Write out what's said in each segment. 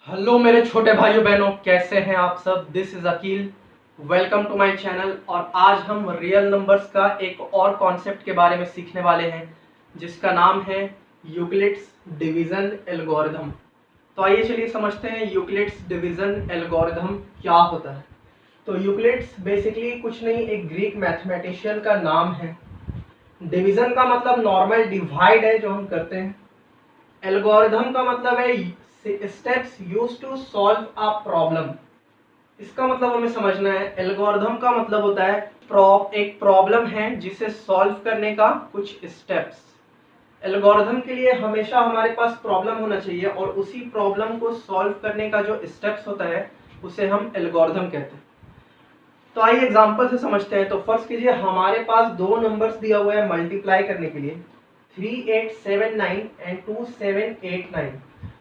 Hello मेरे छोटे भाइयों बहनों, कैसे हैं आप सब। This is Akeel, welcome to my channel. और आज हम रियल नंबर्स का एक और कॉन्सेप्ट के बारे में सीखने वाले हैं जिसका नाम है यूक्लिड्स डिवीजन एल्गोरिथम। तो आइए चलिए समझते हैं यूक्लिड्स डिवीजन एल्गोरिथम क्या होता है। तो यूक्लिड्स बेसिकली कुछ नहीं, एक ग्रीक मैथमेटिशियन का नाम है। डिवीजन का मतलब नॉर्मल डिवाइड है जो हम करते हैं। एल्गोरिथम का मतलब है steps use to solve a problem. इसका मतलब हमें समझना है। एल्गोरिथम का मतलब होता है एक प्रॉब्लम है जिसे सॉल्व करने का कुछ स्टेप्स। एल्गोरिथम के लिए हमेशा हमारे पास प्रॉब्लम होना चाहिए और उसी प्रॉब्लम को सॉल्व करने का जो स्टेप्स होता है उसे हम एल्गोरिथम कहते हैं। तो आइए एग्जांपल से समझते हैं। तो फर्स्ट कीजिए, हमारे पास दो नंबर्स दिया हुआ है मल्टीप्लाई करने के लिए, 3879 एंड 2789।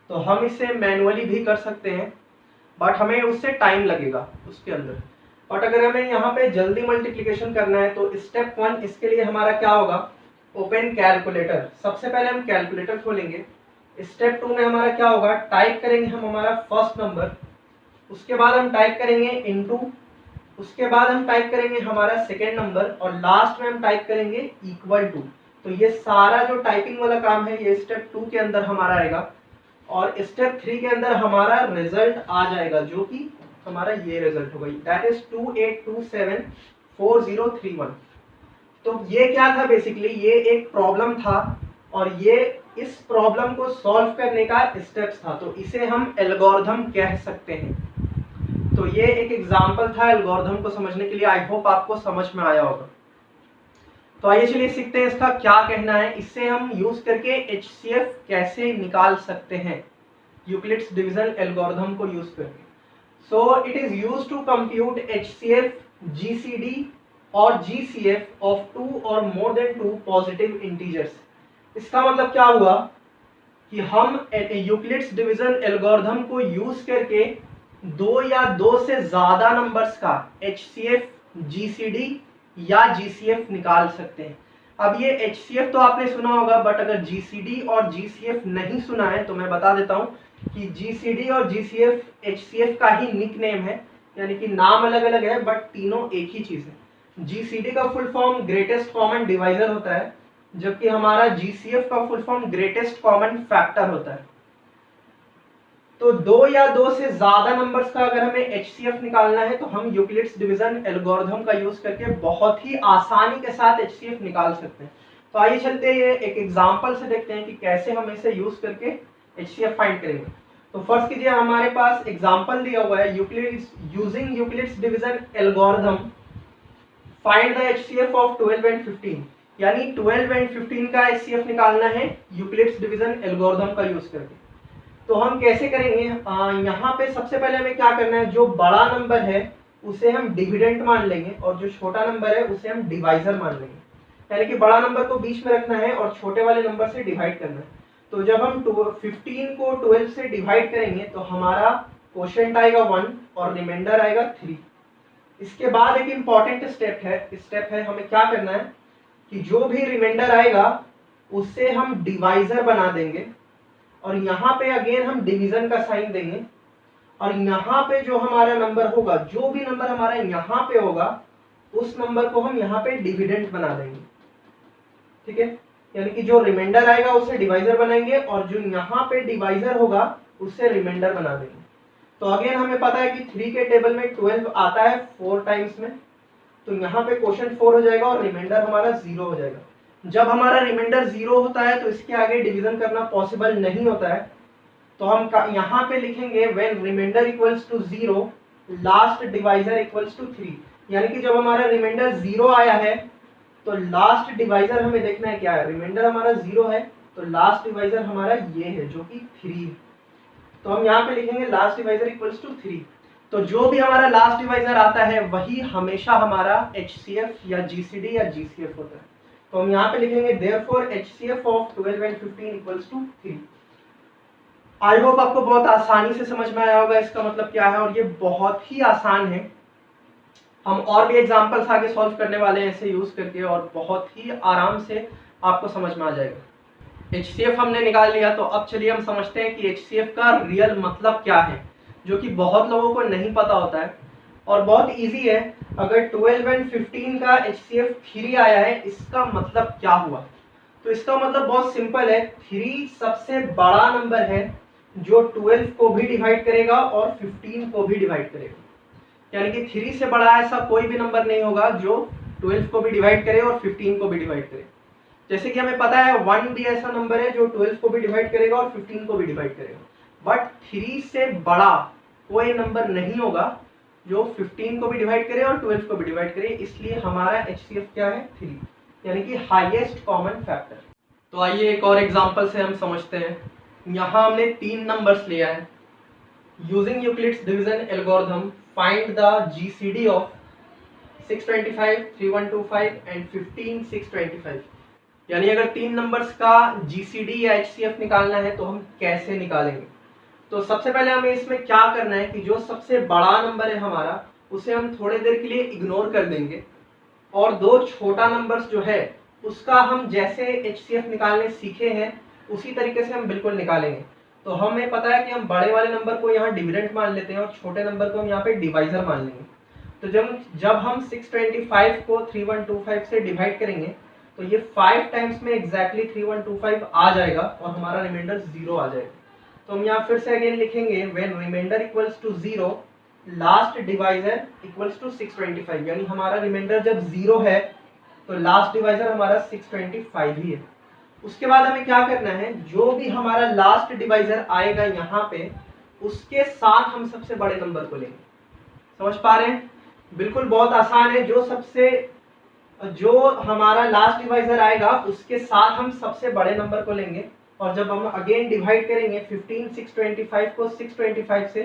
तो हम इसे मैनुअली भी कर सकते हैं बट हमें उससे टाइम लगेगा उसके अंदर। बट अगर हमें यहाँ पे जल्दी मल्टीप्लिकेशन करना है तो स्टेप 1 इसके लिए हमारा क्या होगा, ओपन कैलकुलेटर। सबसे पहले हम कैलकुलेटर खोलेंगे। स्टेप 2 में हमारा क्या होगा, टाइप करेंगे हम हमारा फर्स्ट नंबर, उसके बाद हम टाइप करेंगे इनटू, उसके बाद हम टाइप करेंगे हमारा सेकेंड नंबर और लास्ट में हम टाइप करेंगे इक्वल टू। तो ये सारा जो टाइपिंग वाला काम है ये स्टेप 2 के अंदर हमारा आएगा और स्टेप 3 के अंदर हमारा रिजल्ट आ जाएगा जो कि हमारा ये रिजल्ट होगा, दैट इज 28274031। तो ये क्या था, बेसिकली ये एक प्रॉब्लम था और ये इस प्रॉब्लम को सॉल्व करने का स्टेप्स था, तो इसे हम एल्गोरिथम कह सकते हैं। तो ये एक एग्जांपल था एल्गोरिथम को समझने के लिए। आई होप आपको समझ में आया होगा। तो आइए चलिए सीखते हैं इसका क्या कहना है। इससे हम यूज करके एचसीएफ कैसे निकाल सकते हैं यूक्लिड्स डिवीजन एल्गोरिथम को यूज करके। So it is used to compute HCF, GCD और जीसीएफ ऑफ टू और more than two positive integers. इसका मतलब क्या हुआ कि हम यूक्लिड्स डिवीजन एल्गोरिथम को यूज करके दो या दो से ज्यादा नंबर्स का एचसीएफ, जीसीडी या जीसीएफ निकाल सकते हैं। अब ये एचसीएफ तो आपने सुना होगा बट अगर जीसीडी और जीसीएफ नहीं सुना है तो मैं बता देता हूं कि जीसीडी और जीसीएफ एचसीएफ का ही निकनेम है, यानी कि नाम अलग अलग है बट तीनों एक ही चीज है। जीसीडी का full form greatest common divisor होता है, जबकि हमारा जीसीएफ का full form greatest common factor होता है। तो दो या दो से ज्यादा नंबर्स का अगर हमें एचसीएफ निकालना है तो हम यूक्लिड्स डिवीजन एल्गोरिथम का यूज करके बहुत ही आसानी के साथ एचसीएफ निकाल सकते हैं। तो आइए चलते हैं एक एग्जांपल से देखते हैं कि कैसे हम इसे यूज करके एचसीएफ फाइंड करेंगे। तो फर्स्ट कीजिए, हमारे पास एग्जांपल दिया हुआ है Euclid's using Euclid's division algorithm find the HCF of 12 and 15। यानी 12 एंड 15 का एचसीएफ निकालना है यूक्लिड्स डिवीजन एल्गोरिथम का यूज करके। तो हम कैसे करेंगे, यहाँ पे सबसे पहले हमें क्या करना है, जो बड़ा नंबर है उसे हम डिविडेंट मान लेंगे और जो छोटा नंबर है उसे हम डिवाइजर मान लेंगे। यानी कि बड़ा नंबर को बीच में रखना है और छोटे वाले नंबर से डिवाइड करना है। तो जब हम 15 को 12 से डिवाइड करेंगे तो हमारा क्वोशिएंट आएगा 1 और रिमाइंडर आएगा 3। इसके बाद एक इंपॉर्टेंट स्टेप है हमें क्या करना है कि जो भी रिमाइंडर आएगा उससे हम डिवाइजर बना देंगे और यहाँ पे अगेन हम डिवीजन का साइन देंगे और यहाँ पे जो हमारा नंबर होगा, जो भी नंबर हमारा यहाँ पे होगा उस नंबर को हम यहाँ पे डिविडेंट बना देंगे। ठीक है, यानी कि जो रिमाइंडर आएगा उसे डिवाइजर बनाएंगे और जो यहाँ पे डिवाइजर होगा उससे रिमाइंडर बना देंगे। तो अगेन हमें पता है कि 3 के टेबल में 12 आता है 4 टाइम्स में, तो यहाँ पे क्वोशिएंट 4 हो जाएगा और रिमाइंडर हमारा 0 हो जाएगा। जब हमारा रिमाइंडर 0 होता है तो इसके आगे डिवीजन करना पॉसिबल नहीं होता है, तो हम यहाँ पे लिखेंगे when remainder equals to 0 last divisor equals to 3। यानी कि जब हमारा रिमाइंडर 0 आया है तो लास्ट डिवाइजर हमें देखना है क्या है, रिमाइंडर हमारा 0 है तो लास्ट डिवाइजर हमारा ये है जो कि 3 है। तो हम यहाँ पे लिखेंगे लास्ट डिवाइजर इक्वल्स टू 3। तो जो भी हमारा लास्ट डिवाइजर आता है वही हमेशा हमारा एचसीएफ या जीसीडी या जीसीएफ होता है। तो हम यहाँ पे लिखेंगे therefore HCF of 12 and 15 equals to 3। I hope आपको बहुत आसानी से समझ में आया होगा इसका मतलब क्या है, और ये बहुत ही आसान है। हम और भी एग्जांपल्स आगे सॉल्व करने वाले हैं इसे यूज करके और बहुत ही आराम से आपको समझ में आ जाएगा। HCF हमने निकाल लिया, तो अब चलिए हम समझते हैं कि HCF का रियल मतलब क्या है, जो कि बहुत लोगों को नहीं पता होता है और बहुत इजी है। अगर 12 एंड 15 का HCF 3 आया है, इसका मतलब क्या हुआ? तो इसका मतलब बहुत सिंपल है, 3 सबसे बड़ा नंबर है जो 12 को भी डिवाइड करेगा और 15 को भी डिवाइड करेगा। यानी कि 3 से बड़ा ऐसा कोई भी नंबर नहीं होगा जो 12 को भी डिवाइड करे और 15 को भी डिवाइड करे। जैसे कि हमें पता है 1 भी ऐसा नंबर है जो 12 को भी डिवाइड करेगा और 15 को भी डिवाइड करेगा, बट 3 से बड़ा कोई नंबर नहीं होगा जो 15 को भी डिवाइड करे और 12 को भी डिवाइड करे। इसलिए हमारा HCF क्या है? 3, यानी कि हाईएस्ट कॉमन फैक्टर। तो आइए एक और एग्जांपल से हम समझते हैं। यहाँ हमने 3 नंबर्स लिया है। Using Euclid's division algorithm find the GCD of 625, 3125 and 15, 625। यानी अगर 3 नंबर्स का GCD या HCF निकालना है तो हम कैसे निकालेंगे? तो सबसे पहले हमें इसमें क्या करना है कि जो सबसे बड़ा नंबर है हमारा, उसे हम थोड़ी देर के लिए इग्नोर कर देंगे और 2 छोटा नंबर्स जो है उसका हम जैसे HCF निकालने सीखे हैं उसी तरीके से हम बिल्कुल निकालेंगे। तो हमें पता है कि हम बड़े वाले नंबर को यहाँ डिविडेंड मान लेते हैं और छोटे नंबर को हम यहाँ पे डिवाइजर मान लेंगे। तो जब हम 625 को 3125 से डिवाइड करेंगे तो ये 5 टाइम्स में एग्जैक्टली 3125 आ जाएगा और हमारा रिमाइंडर 0 आ जाएगा। तो हम यहाँ फिर से अगेन लिखेंगे when remainder equals to 0 last divisor equals to 625। यानी हमारा रिमाइंडर जब 0 है तो लास्ट डिवाइजर हमारा 625 ही है। उसके बाद हमें क्या करना है, जो भी हमारा लास्ट डिवाइजर आएगा यहाँ पे उसके साथ हम सबसे बड़े नंबर को लेंगे। समझ पा रहे हैं? बिल्कुल बहुत आसान है। जो हमारा लास्ट डिवाइजर आएगा उसके साथ हम सबसे बड़े नंबर को लेंगे और जब हम अगेन डिवाइड करेंगे 15 625 को 625 से,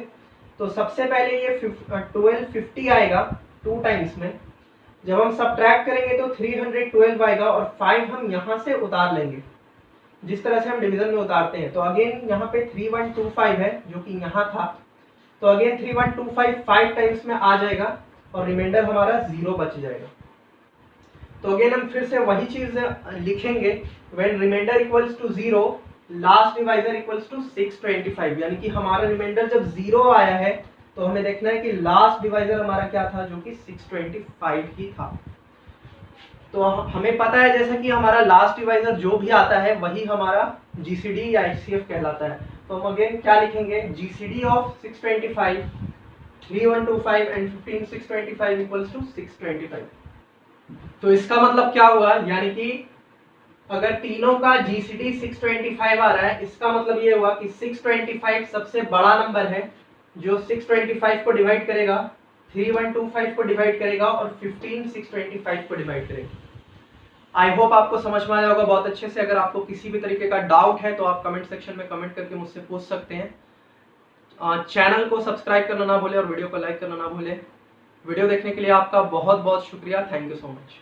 तो सबसे पहले ये 1250 आएगा 2 टाइम्स में। जब हम सब्ट्रैक्ट करेंगे तो 312 आएगा और 5 हम यहाँ से उतार लेंगे जिस तरह से हम डिवीजन में उतारते हैं। तो अगेन यहाँ पे 3125 है जो कि यहाँ था, तो अगेन 3125 5 टाइम्स में आ जाएगा और रिमाइंडर हमारा 0 बच जाएगा। तो अगेन हम फिर से वही चीज लिखेंगे when remainder equals to 0 last divisor equals to 625। यानी कि हमारा रिमाइंडर जब 0 आया है तो हमें देखना है कि लास्ट डिवाइजर हमारा क्या था, जो कि 625 ही था। तो हमें पता है जैसा कि हमारा लास्ट डिवाइजर जो भी आता है वही हमारा GCD या HCF कहलाता है। तो हम अगेन क्या लिखेंगे, GCD of 625, 3125 and 15 625 equals to 625। तो इसका मतलब क्या हुआ, यानी कि अगर तीनों का GCD 625 आ रहा है, इसका मतलब ये हुआ कि 625 सबसे बड़ा नंबर है जो 625 को डिवाइड करेगा, 3125 को डिवाइड करेगा और 15 625 को डिवाइड करेगा। आई होप आपको समझ में आया होगा बहुत अच्छे से। अगर आपको किसी भी तरीके का डाउट है तो आप कमेंट सेक्शन में कमेंट करके मुझसे पूछ सकते हैं। चैनल को सब्सक्राइब करना ना भूले और वीडियो को लाइक करना ना भूले। वीडियो देखने के लिए आपका बहुत बहुत शुक्रिया। Thank you so much.